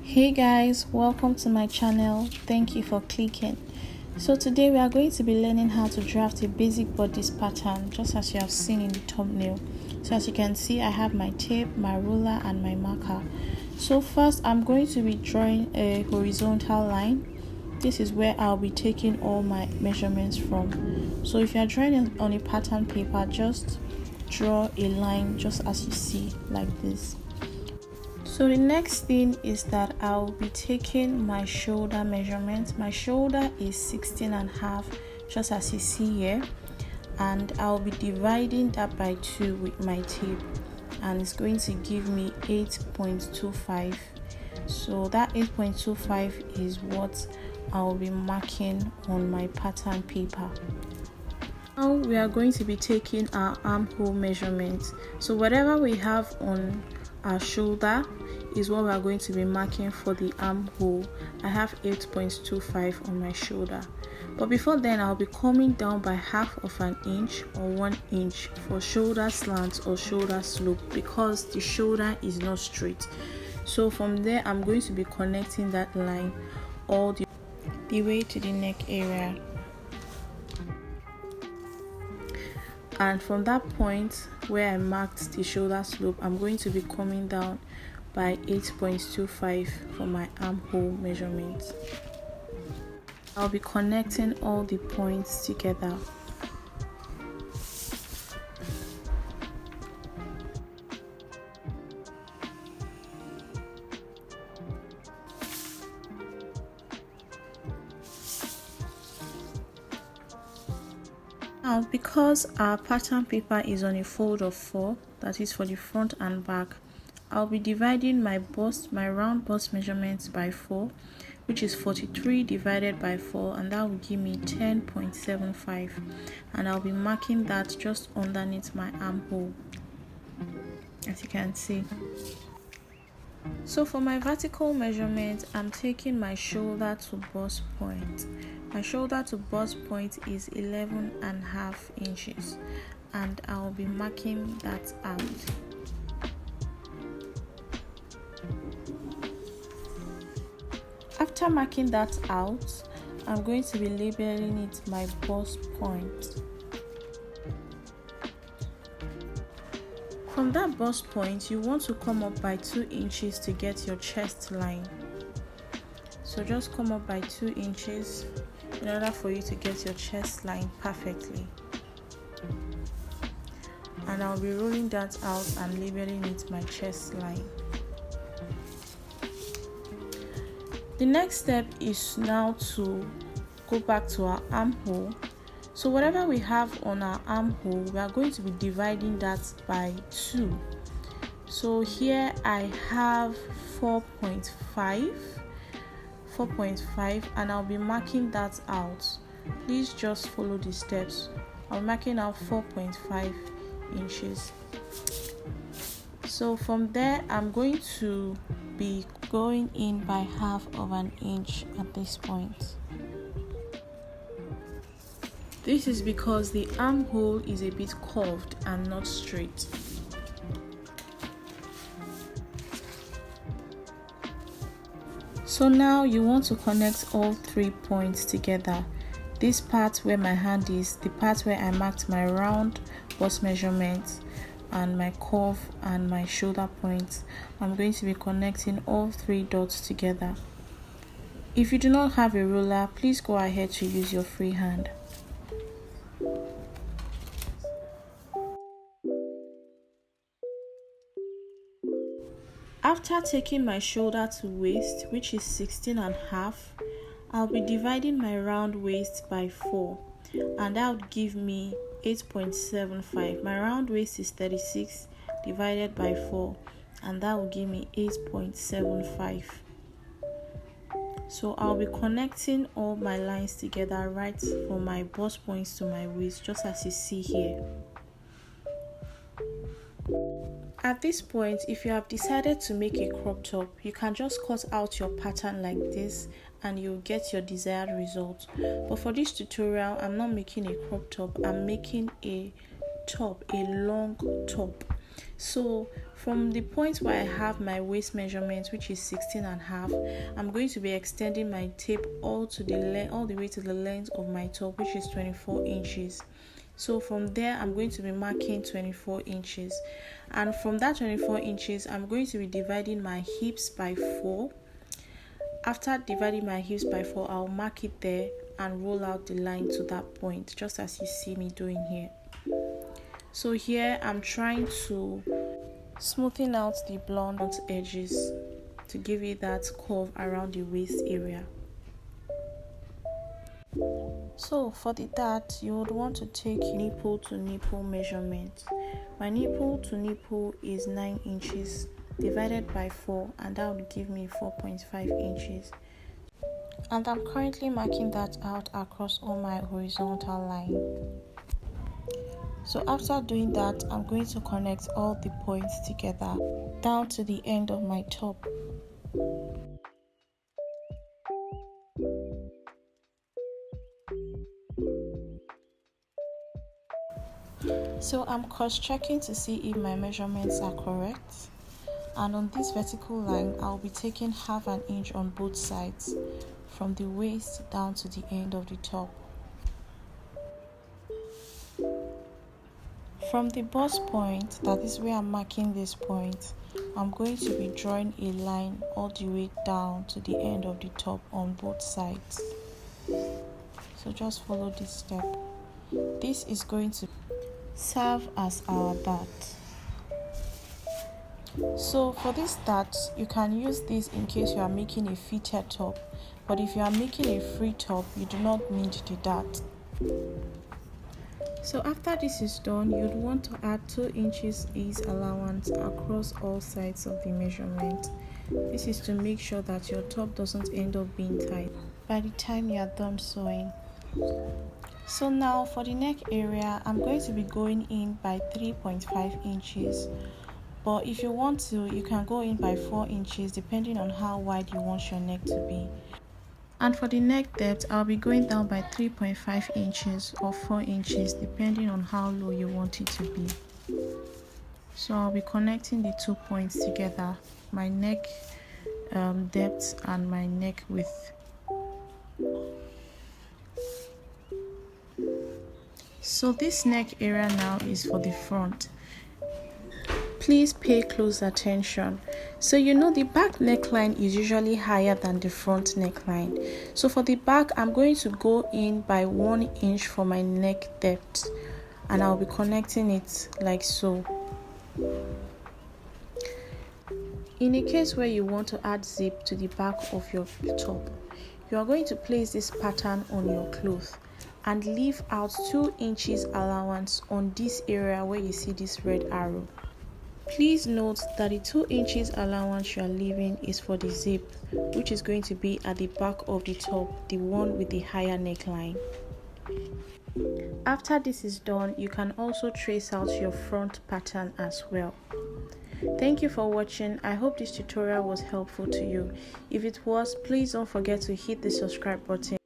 Hey guys, welcome to my channel. Thank you for clicking. So today we are going to be learning how to draft a basic bodice pattern, just as you have seen in the thumbnail. So as you can see, I have my tape, my ruler and my marker. So first I'm going to be drawing a horizontal line. This is where I'll be taking all my measurements from. So if you are drawing on a pattern paper, just draw a line just as you see, like this. So the next thing is that I'll be taking my shoulder measurement. My shoulder is 16.5, just as you see here, and I'll be dividing that by 2 with my tape, and it's going to give me 8.25. So that 8.25 is what I'll be marking on my pattern paper. Now we are going to be taking our armhole measurement. So whatever we have on our shoulder is what we are going to be marking for the armhole. I have 8.25 on my shoulder, but before then I'll be coming down by half of an inch or 1 inch for shoulder slant or shoulder slope, because the shoulder is not straight. So from there I'm going to be connecting that line all the way to the neck area, and from that point where I marked the shoulder slope, I'm going to be coming down by 8.25 for my armhole measurement. I'll be connecting all the points together. Now, because our pattern paper is on a fold of 4, that is for the front and back, I'll be dividing my round bust measurements by 4, which is 43 divided by 4, and that will give me 10.75, and I'll be marking that just underneath my armhole, as you can see. So for my vertical measurement, I'm taking my shoulder to bust point. My shoulder to bust point is 11.5 inches, and I'll be marking that out. After marking that out, I'm going to be labeling it my bust point. From that bust point, you want to come up by 2 inches to get your chest line. So just come up by 2 inches in order for you to get your chest line perfectly. And I'll be rolling that out and labeling it my chest line. The next step is now to go back to our armhole. So whatever we have on our armhole, we are going to be dividing that by 2. So here I have 4.5, and I'll be marking that out. Please just follow the steps. I'm marking out 4.5 inches. So from there I'm going to be going in by half of an inch at this point. This is because the armhole is a bit curved and not straight. So now you want to connect all 3 points together. This part where my hand is, the part where I marked my round bust measurement, and my curve and my shoulder points, I'm going to be connecting all 3 dots together. If you do not have a ruler, please go ahead to use your free hand. After taking my shoulder to waist, which is 16.5, I'll be dividing my round waist by 4, and that would give me 8.75. My round waist is 36 divided by 4, and that will give me 8.75. So I'll be connecting all my lines together right from my bust points to my waist, just as you see here. At this point, if you have decided to make a crop top, you can just cut out your pattern like this and you'll get your desired result. But for this tutorial, I'm not making a crop top, I'm making a top, a long top. So from the point where I have my waist measurement, which is 16.5, I'm going to be extending my tape all the way to the length of my top, which is 24 inches. So from there, I'm going to be marking 24 inches, and from that 24 inches, I'm going to be dividing my hips by 4. After dividing my hips by 4, I'll mark it there and roll out the line to that point, just as you see me doing here. So here I'm trying to smoothen out the blonde edges to give it that curve around the waist area. So for the dart, you would want to take nipple to nipple measurement. My nipple to nipple is 9 inches divided by 4, and that would give me 4.5 inches. And I'm currently marking that out across all my horizontal line. So after doing that, I'm going to connect all the points together down to the end of my top. So I'm cross-checking to see if my measurements are correct. And on this vertical line, I'll be taking half an inch on both sides, from the waist down to the end of the top. From the bust point, that is where I'm marking this point, I'm going to be drawing a line all the way down to the end of the top on both sides. So just follow this step. This is going to serve as our dart. So for this dart, you can use this in case you are making a fitted top, but if you are making a free top, you do not need the dart. So after this is done, you'd want to add 2 inches ease allowance across all sides of the measurement. This is to make sure that your top doesn't end up being tight by the time you are done sewing. So now for the neck area, I'm going to be going in by 3.5 inches. But if you want to, you can go in by 4 inches depending on how wide you want your neck to be. And for the neck depth, I'll be going down by 3.5 inches or 4 inches depending on how low you want it to be. So I'll be connecting the 2 points together, my neck depth and my neck width. So this neck area now is for the front. Please pay close attention. So you know the back neckline is usually higher than the front neckline. So for the back, I'm going to go in by 1 inch for my neck depth, and I'll be connecting it like so. In a case where you want to add zip to the back of your top, you are going to place this pattern on your cloth and leave out 2 inches allowance on this area where you see this red arrow. Please note that the 2 inches allowance you are leaving is for the zip, which is going to be at the back of the top, the one with the higher neckline. After this is done, you can also trace out your front pattern as well. Thank you for watching. I hope this tutorial was helpful to you. If it was, please don't forget to hit the subscribe button